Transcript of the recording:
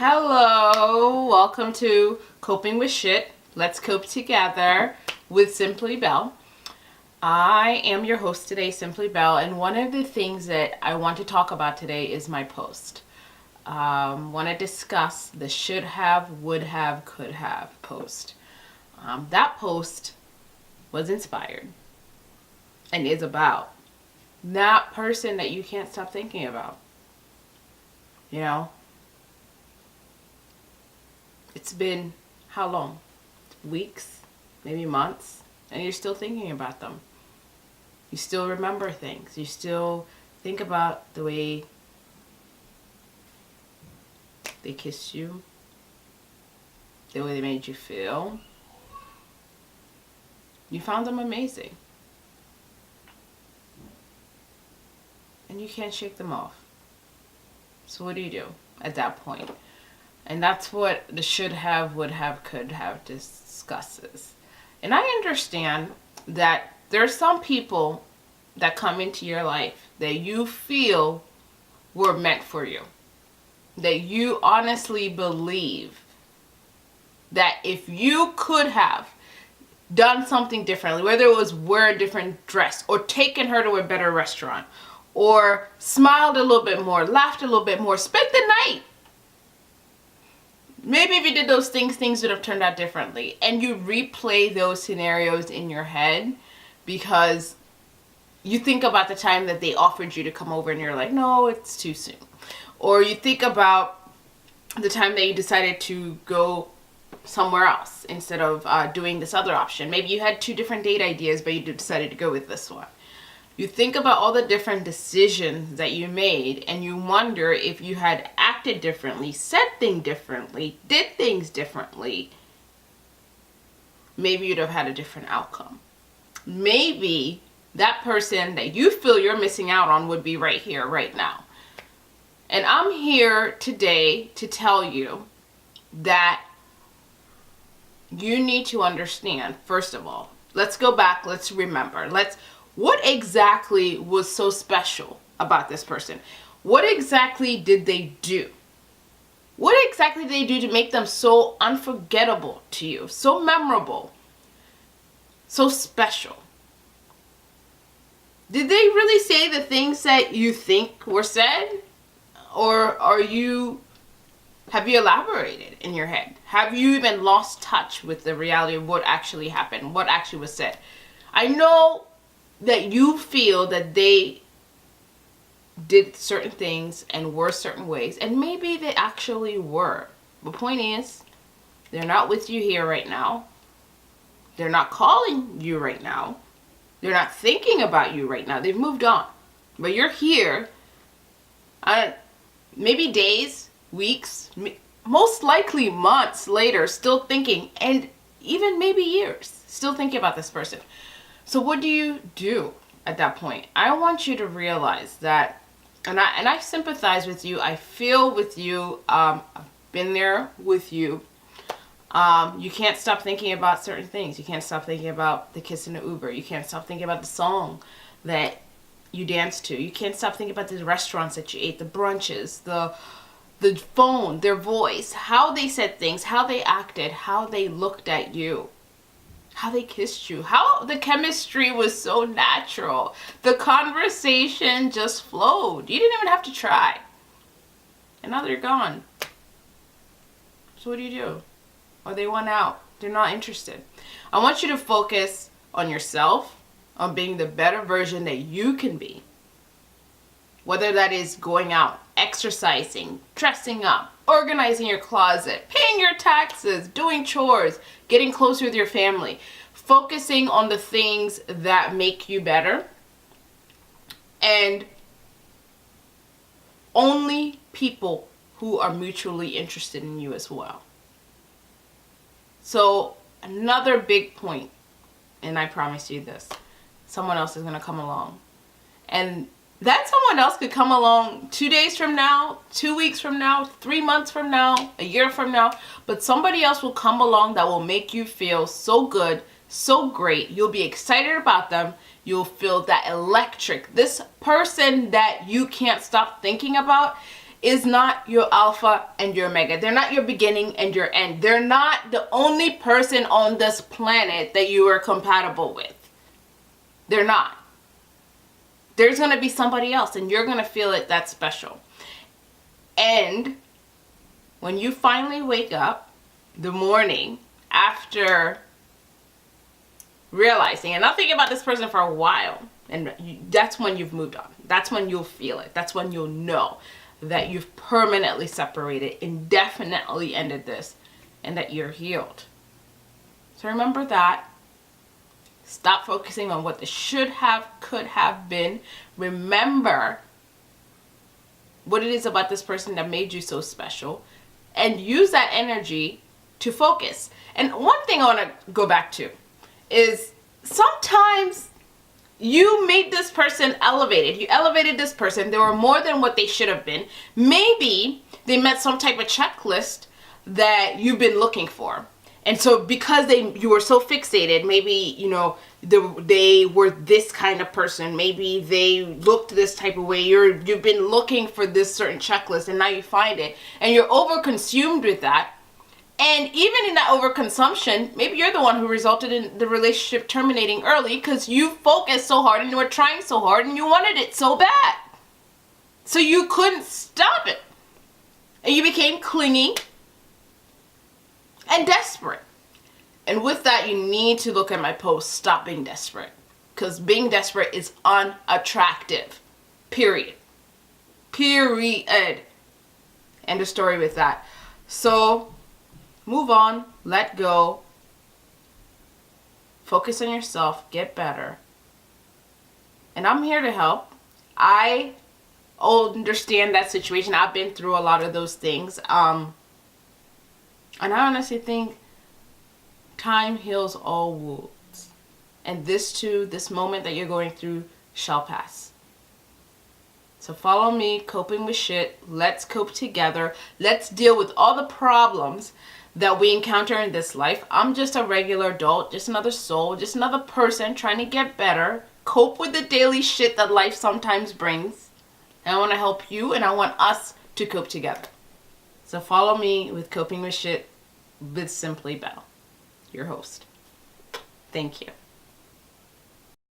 Hello, welcome to Coping with Shit. Let's cope together with Simply Belle. I am your host today, Simply Belle, and one of the things that I want to talk about today is my post. Want to discuss the should have, would have, could have post. That post was inspired and is about that person that you can't stop thinking about. You know? It's been how long? Weeks? Maybe months? And you're still thinking about them. You still remember things. You still think about the way they kissed you, the way they made you feel. You found them amazing. And you can't shake them off. So what do you do at that point? And that's what the should have, would have, could have discusses. And I understand that there are some people that come into your life that you feel were meant for you. That you honestly believe that if you could have done something differently, whether it was wear a different dress or taken her to a better restaurant or smiled a little bit more, laughed a little bit more, spent the night. Maybe if you did those things, things would have turned out differently. And you replay those scenarios in your head because you think about the time that they offered you to come over and you're like, no, it's too soon. Or you think about the time that you decided to go somewhere else instead of doing this other option. Maybe you had two different date ideas, but you decided to go with this one. You think about all the different decisions that you made and you wonder if you had acted differently, said things differently, did things differently, maybe you'd have had a different outcome. Maybe that person that you feel you're missing out on would be right here, right now. And I'm here today to tell you that you need to understand, first of all, let's go back, let's remember, what exactly was so special about this person? What exactly did they do? What exactly did they do to make them so unforgettable to you, so memorable, so special? Did they really say the things that you think were said? Or have you elaborated in your head? Have you even lost touch with the reality of what actually happened, what actually was said? I know that you feel that they did certain things and were certain ways, and maybe they actually were. The point is, they're not with you here right now. They're not calling you right now. They're not thinking about you right now. They've moved on. But you're here, maybe days, weeks, most likely months later, still thinking, and even maybe years, still thinking about this person. So what do you do at that point? I want you to realize that, and I sympathize with you. I feel with you. I've been there with you. You can't stop thinking about certain things. You can't stop thinking about the kiss in the Uber. You can't stop thinking about the song that you danced to. You can't stop thinking about the restaurants that you ate, the brunches, the phone, their voice, how they said things, how they acted, how they looked at you, how they kissed you, how the chemistry was so natural. The conversation just flowed. You didn't even have to try. And now they're gone. So what do? Or they went out. They're not interested. I want you to focus on yourself, on being the better version that you can be. Whether that is going out, exercising, dressing up, organizing your closet, paying your taxes, doing chores, getting closer with your family, focusing on the things that make you better, and only people who are mutually interested in you as well. So another big point, and I promise you this, someone else is going to come along. And that someone else could come along 2 days from now, 2 weeks from now, 3 months from now, a year from now. But somebody else will come along that will make you feel so good, so great. You'll be excited about them. You'll feel that electric. This person that you can't stop thinking about is not your alpha and your omega. They're not your beginning and your end. They're not the only person on this planet that you are compatible with. They're not. There's going to be somebody else, and you're going to feel it that special. And when you finally wake up the morning after realizing, and I'm thinking about this person for a while, and that's when you've moved on. That's when you'll feel it. That's when you'll know that you've permanently separated, indefinitely ended this, and that you're healed. So remember that. Stop focusing on what the should have, could have been. Remember what it is about this person that made you so special, and use that energy to focus. And one thing I want to go back to is sometimes you made this person elevated. You elevated this person. They were more than what they should have been. Maybe they met some type of checklist that you've been looking for. And so because you were so fixated, maybe, they were this kind of person. Maybe they looked this type of way. You've been looking for this certain checklist, and now you find it. And you're overconsumed with that. And even in that overconsumption, maybe you're the one who resulted in the relationship terminating early because you focused so hard and you were trying so hard and you wanted it so bad. So you couldn't stop it. And you became clingy and desperate. And with that, you need to look at my post, Stop Being Desperate. Because being desperate is unattractive. Period. Period. End of story with that. So move on, let go, focus on yourself, get better. And I'm here to help. I understand that situation. I've been through a lot of those things. And I honestly think time heals all wounds. And this moment that you're going through shall pass. So follow me, Coping with Shit. Let's cope together. Let's deal with all the problems that we encounter in this life. I'm just a regular adult, just another soul, just another person trying to get better, cope with the daily shit that life sometimes brings. And I want to help you, and I want us to cope together. So follow me with Coping with Shit with Simply Belle, your host. Thank you.